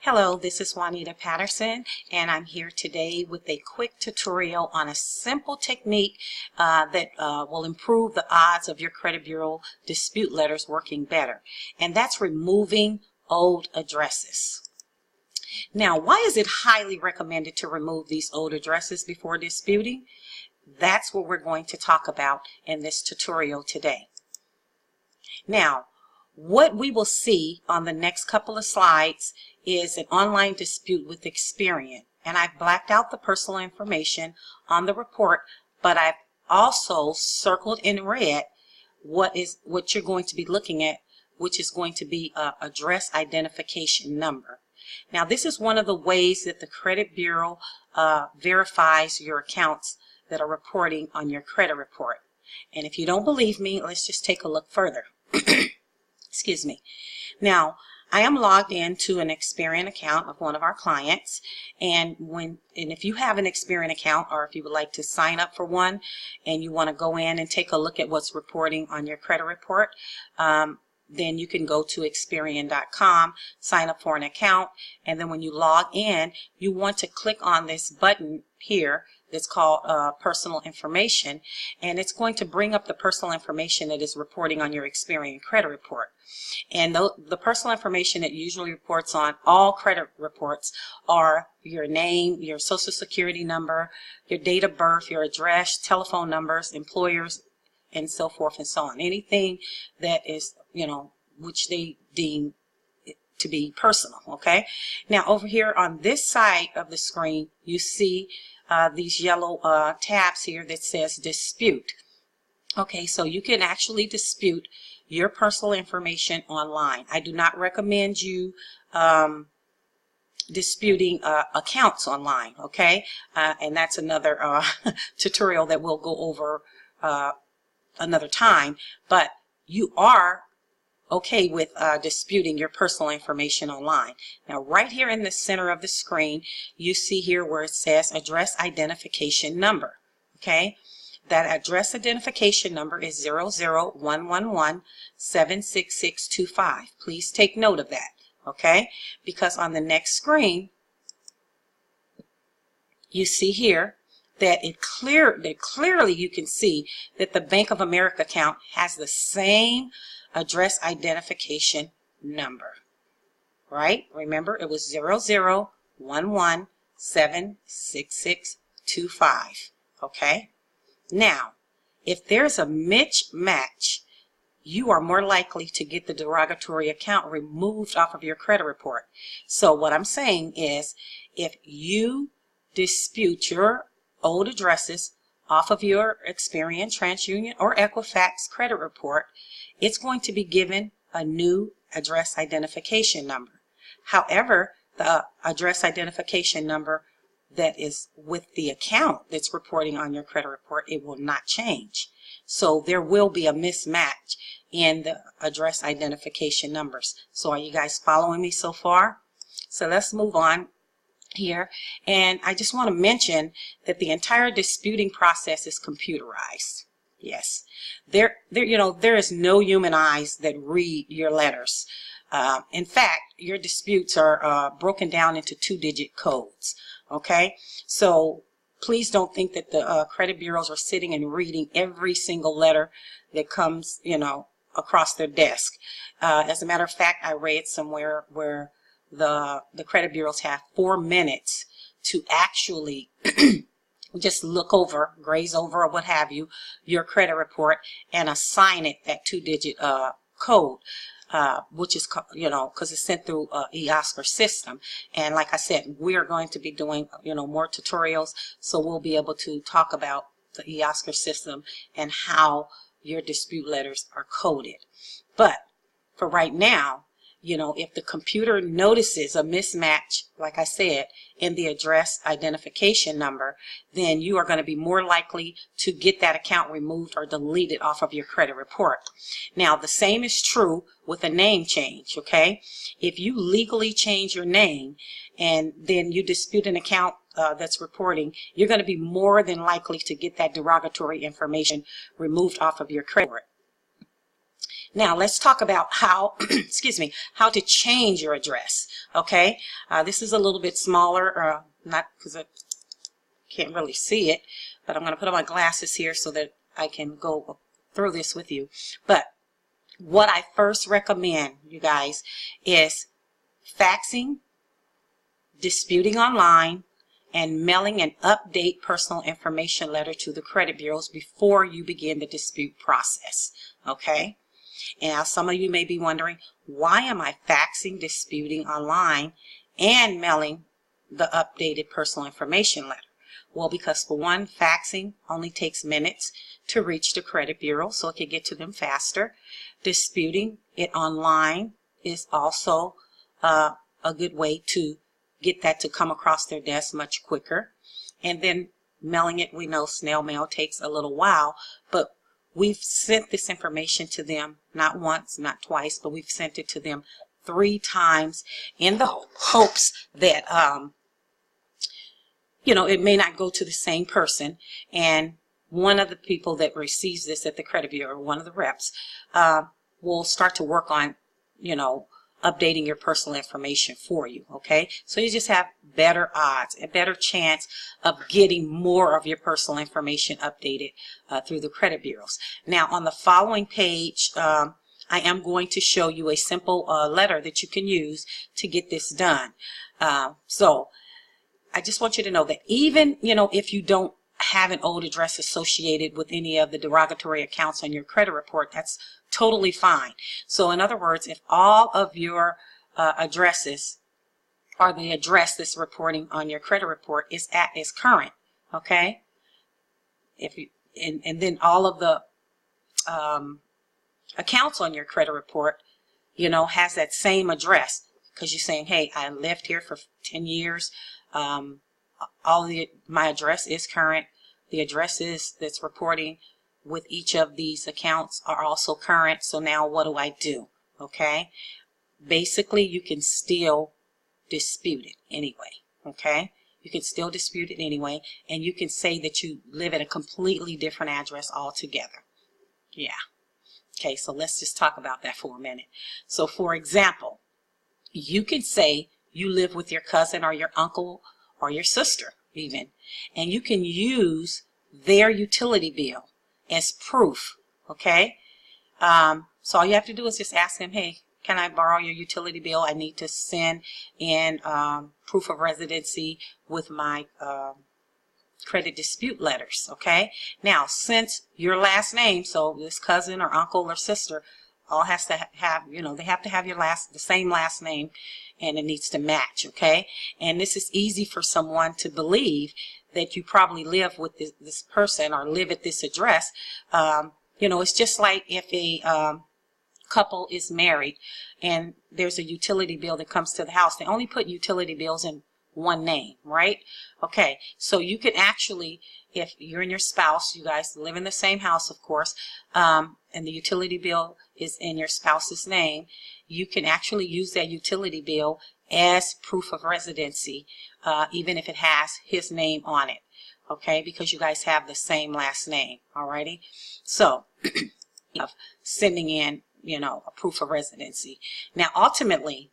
Hello, this is Juanita Patterson, and I'm here today with a quick tutorial on a simple technique that will improve the odds of your credit bureau dispute letters working better, and that's removing old addresses. Now, why is it highly recommended to remove these old addresses before disputing? That's what we're going to talk about in this tutorial today. Now, what we will see on the next couple of slides is an online dispute with Experian, and I've blacked out the personal information on the report, but I've also circled in red what you're going to be looking at, which is going to be an address identification number. Now, this is one of the ways that the credit bureau verifies your accounts that are reporting on your credit report. And if you don't believe me, let's just take a look further. Excuse me. Now, I am logged into an Experian account of one of our clients, and if you have an Experian account, or if you would like to sign up for one and you want to go in and take a look at what's reporting on your credit report, then you can go to Experian.com, sign up for an account, and then when you log in, you want to click on this button here that's called personal information, and it's going to bring up the personal information that is reporting on your Experian credit report. And the personal information that usually reports on all credit reports are your name, your social security number, your date of birth, your address, telephone numbers, employers, and so forth and so on. Anything that is, which they deem to be personal, okay? Now, over here on this side of the screen, you see these yellow tabs here that says dispute. Okay, so you can actually dispute your personal information online. I do not recommend you disputing accounts online, okay? And that's another tutorial that we'll go over another time, but you are okay with disputing your personal information online. Now, right here in the center of the screen, you see here where it says address identification number, okay? That address identification number is 00111-76625. Please take note of that, okay? Because on the next screen, you see here that clearly you can see that the Bank of America account has the same address identification number, right? Remember, it was 001176625, okay? Now, if there's a mismatch, you are more likely to get the derogatory account removed off of your credit report. So what I'm saying is, if you dispute your old addresses off of your Experian, TransUnion, or Equifax credit report, it's going to be given a new address identification number. However, the address identification number that is with the account that's reporting on your credit report, it will not change. So there will be a mismatch in the address identification numbers. So are you guys following me so far? So let's move on here, and I just want to mention that the entire disputing process is computerized. Yes, there is no human eyes that read your letters. In fact, your disputes are broken down into 2-digit codes. Okay, so please don't think that the credit bureaus are sitting and reading every single letter that comes, across their desk. As a matter of fact, I read somewhere where the credit bureaus have 4 minutes to actually just look over, graze over, or what have you, your credit report and assign it that 2-digit code, which is, because it's sent through eOscar system. And like I said, we are going to be doing, more tutorials, so we'll be able to talk about the eOscar system and how your dispute letters are coded. But for right now, if the computer notices a mismatch, like I said, in the address identification number, then you are going to be more likely to get that account removed or deleted off of your credit report. Now, the same is true with a name change, okay? If you legally change your name and then you dispute an account that's reporting, you're going to be more than likely to get that derogatory information removed off of your credit report. Now let's talk about how, excuse me, how to change your address. Okay, this is a little bit smaller, not because I can't really see it, but I'm going to put on my glasses here so that I can go through this with you. But what I first recommend, you guys, is faxing, disputing online, and mailing an update personal information letter to the credit bureaus before you begin the dispute process. Okay? And now some of you may be wondering, why am I faxing, disputing online, and mailing the updated personal information letter? Well, because for one, faxing only takes minutes to reach the credit bureau, so it can get to them faster. Disputing it online is also a good way to get that to come across their desk much quicker. And then mailing it, we know snail mail takes a little while, but we've sent this information to them not once, not twice, but we've sent it to them 3 times in the hopes that, it may not go to the same person. And one of the people that receives this at the credit bureau, one of the reps, will start to work on, updating your personal information for you, okay? So you just have better odds, a better chance of getting more of your personal information updated through the credit bureaus. Now, on the following page, I am going to show you a simple letter that you can use to get this done. So I just want you to know that even, if you don't have an old address associated with any of the derogatory accounts on your credit report, that's totally fine. So in other words, if all of your addresses or the address that's reporting on your credit report is current, okay? If you and then all of the accounts on your credit report, has that same address, because you're saying, hey, I lived here for 10 years. My address is current. The addresses that's reporting with each of these accounts are also current. So now what do I do? Okay. Basically, you can still dispute it anyway. Okay. You can still dispute it anyway. And you can say that you live at a completely different address altogether. Yeah. Okay. So let's just talk about that for a minute. So for example, you can say you live with your cousin or your uncle or your sister even, and you can use their utility bill as proof, okay? So all you have to do is just ask them, hey, can I borrow your utility bill? I need to send in proof of residency with my credit dispute letters, okay? Now, since your last name, so this cousin or uncle or sister, all has to have, they have to have the same last name, and it needs to match, okay? And this is easy for someone to believe that you probably live with this person or live at this address. It's just like if a couple is married and there's a utility bill that comes to the house. They only put utility bills in one name, right? Okay, so you could actually, if you're and your spouse, you guys live in the same house, of course, and the utility bill is in your spouse's name, you can actually use that utility bill as proof of residency, even if it has his name on it, okay, because you guys have the same last name, alrighty? So, of sending in, a proof of residency. Now, ultimately,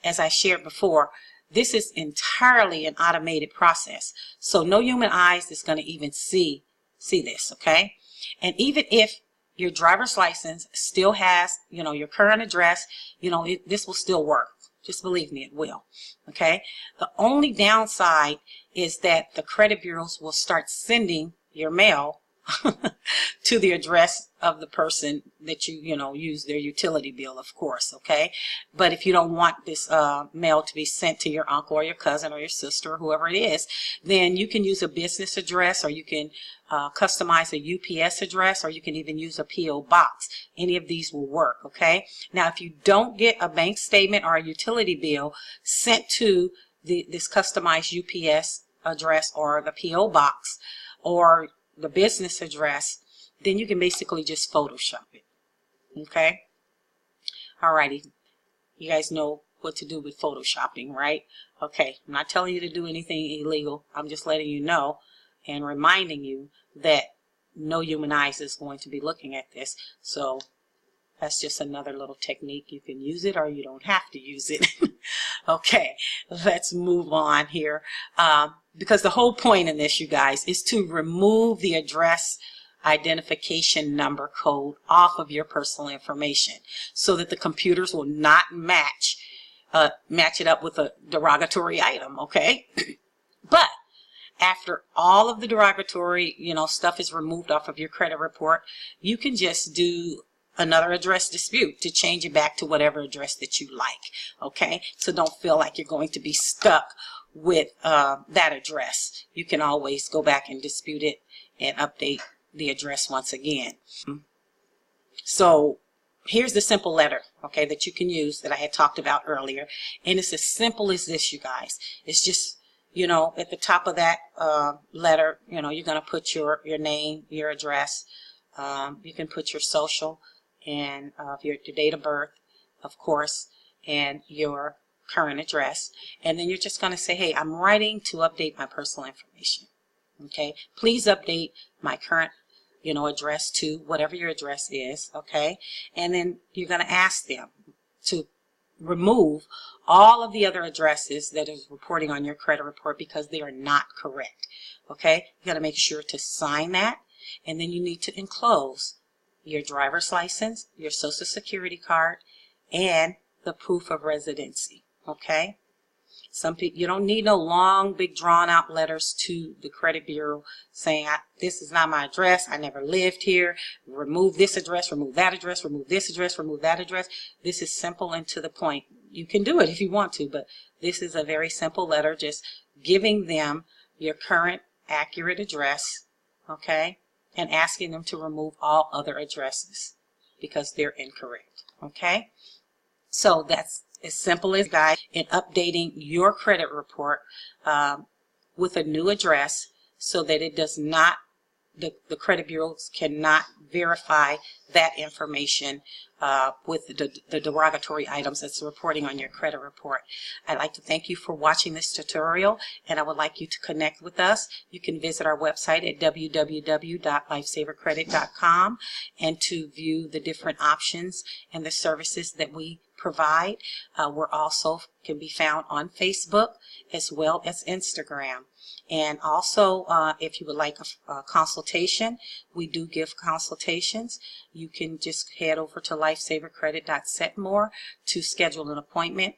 as I shared before, this is entirely an automated process. So no human eyes is going to even see this, okay? And even if your driver's license still has, your current address, this will still work. Just believe me, it will, okay? The only downside is that the credit bureaus will start sending your mail to the address of the person that you use their utility bill, of course, okay? But if you don't want this mail to be sent to your uncle or your cousin or your sister or whoever it is, then you can use a business address, or you can customize a UPS address, or you can even use a P.O. box. Any of these will work, okay? Now, if you don't get a bank statement or a utility bill sent to this customized UPS address or the P.O. box or the business address, then you can basically just Photoshop it, okay? Alrighty, you guys know what to do with Photoshopping, right? Okay, I'm not telling you to do anything illegal. I'm just letting you know and reminding you that no human eyes is going to be looking at this. So That's just another little technique. You can use it or you don't have to use it. Okay, let's move on here. Because the whole point in this, you guys, is to remove the address identification number code off of your personal information so that the computers will not match it up with a derogatory item, okay? But after all of the derogatory, stuff is removed off of your credit report, you can just do another address dispute to change it back to whatever address that you like, okay? So don't feel like you're going to be stuck with that address. You can always go back and dispute it and update the address once again. So here's the simple letter, okay, that you can use that I had talked about earlier. And it's as simple as this, you guys. It's just, at the top of that letter, you're going to put your name, your address. You can put your social and your date of birth, of course, and your current address. And then you're just going to say, hey, I'm writing to update my personal information. Okay, please update my current, address to whatever your address is. Okay, and then you're going to ask them to remove all of the other addresses that is reporting on your credit report because they are not correct. Okay, you got to make sure to sign that, and then you need to enclose your driver's license, your social security card, and the proof of residency. Okay, some people, you don't need no long, big, drawn-out letters to the credit bureau saying, this is not my address, I never lived here, remove this address, remove that address, remove this address, remove that address. This is simple and to the point. You can do it if you want to, but this is a very simple letter, just giving them your current accurate address, okay, and asking them to remove all other addresses because they're incorrect, okay? So that's as simple as guide in updating your credit report with a new address so that it does not, the credit bureaus cannot verify that information with the derogatory items that's reporting on your credit report. I'd like to thank you for watching this tutorial, and I would like you to connect with us. You can visit our website at www.lifesavercredit.com and to view the different options and the services that we provide. We're also can be found on Facebook as well as Instagram. And also, if you would like a consultation, we do give consultations. You can just head over to lifesavercredit.setmore to schedule an appointment,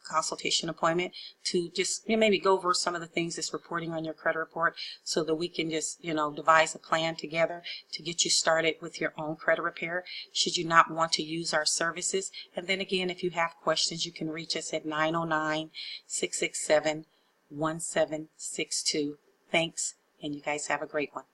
consultation appointment, to just maybe go over some of the things that's reporting on your credit report so that we can just, devise a plan together to get you started with your own credit repair should you not want to use our services. And then again, if you have questions, you can reach us at 909-667-1762. Thanks, and you guys have a great one.